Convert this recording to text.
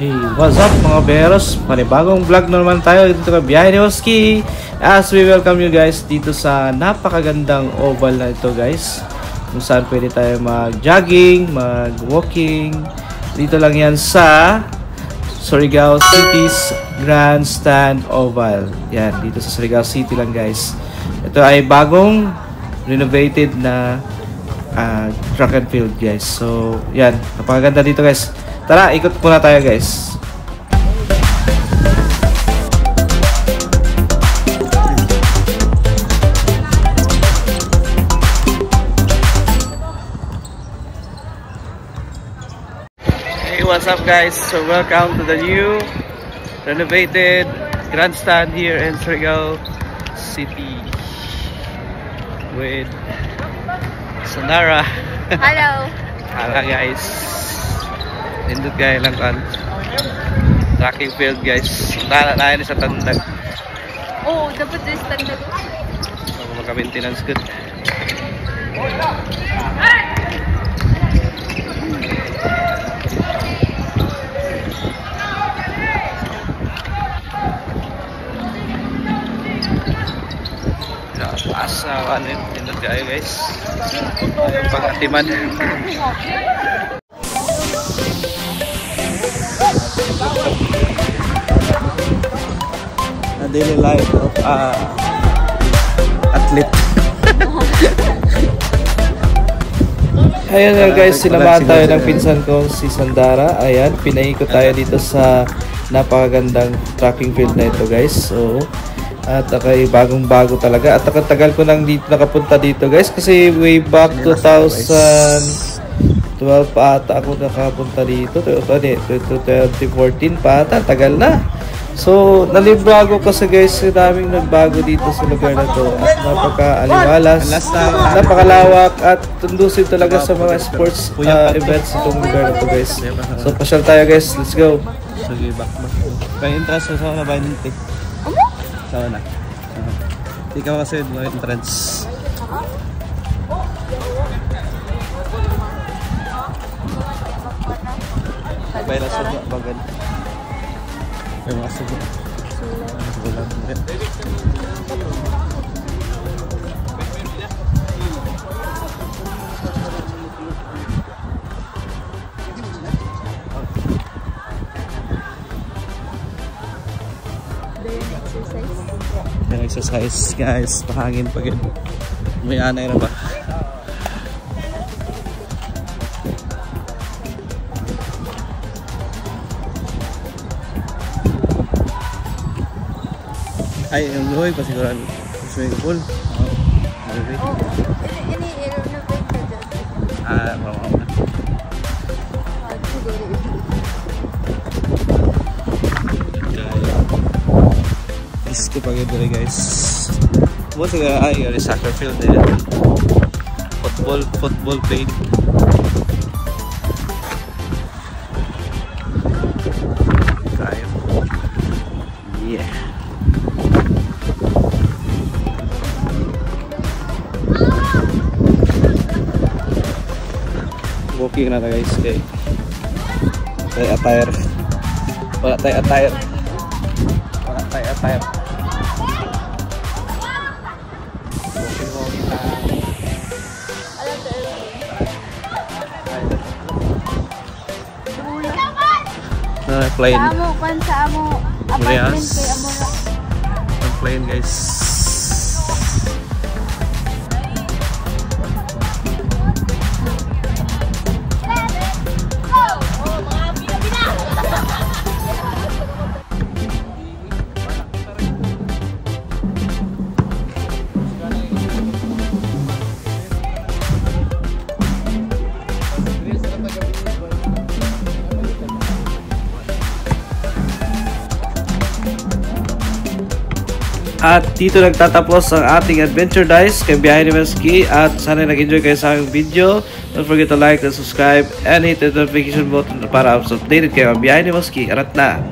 Hey, what's up mga beros? Panibagong vlog na naman tayo dito sa biyahe ni Oski. As we welcome you guys dito sa napakagandang oval na ito guys, kung saan pwede tayo mag-jogging, mag-walking. Dito lang yan sa Surigao City's Grandstand Oval. Yan, dito sa Surigao City lang guys. Ito ay bagong renovated na track and field guys. So yan, napakaganda dito guys. Tara, ikot muna tayo guys. Hey, what's up guys? So welcome to the new renovated grandstand here in Surigao City with Sonara. Hello. Hello guys. Indot gaya lang kan tracking field guys. Tayo sa tandag. Oh, dapat sa tandag. So magka-maintenance good. Asa kan indot gaya guys. Pag-atiman. Daily life of athlete. Ayan nga guys, sinamahan tayo ng pinsan ko si Sandara. Ayan, pinaikot tayo dito sa napakagandang tracking field na ito guys. So, at akay bagong bago talaga. At tagal ko nang dito nakapunta dito guys, kasi way back 2012 pa ata ako nakapunta dito. 2014 pa ata, tagal na. So, nalibago kasi guys, daming nagbago dito sa lugar na to at napaka-aliwalas, napakalawak at tundusin talaga sa mga sports events itong lugar na to guys. So, pasyal tayo guys, let's go. Sige, back. Pa-entrance sa na ba yung tik? Sawa na. Ikaw kasi yung entrance. Sabay na sa bagan. May mga sugo. Sugo lang. May exercise guys. Pahangin pa gid. May anay na ba? Ay, yung luhoy pa siguro swimming pool. Ini Bawa na. Disco pa gito guys. Mo siguro ay soccer field din. Football play. Kaya. Yeah. Walking na guys, okay. Wala tayo attire. Walking na. Plane. Sa amo apartment kay Amora. Plane guys. At dito nagtatapos ang ating adventure guys kay biyahe ni Oski, at sana nag-enjoy kayo sa aking video. Don't forget to like and subscribe and hit the notification button para updated kayo ang biyahe ni Oski. Arat na!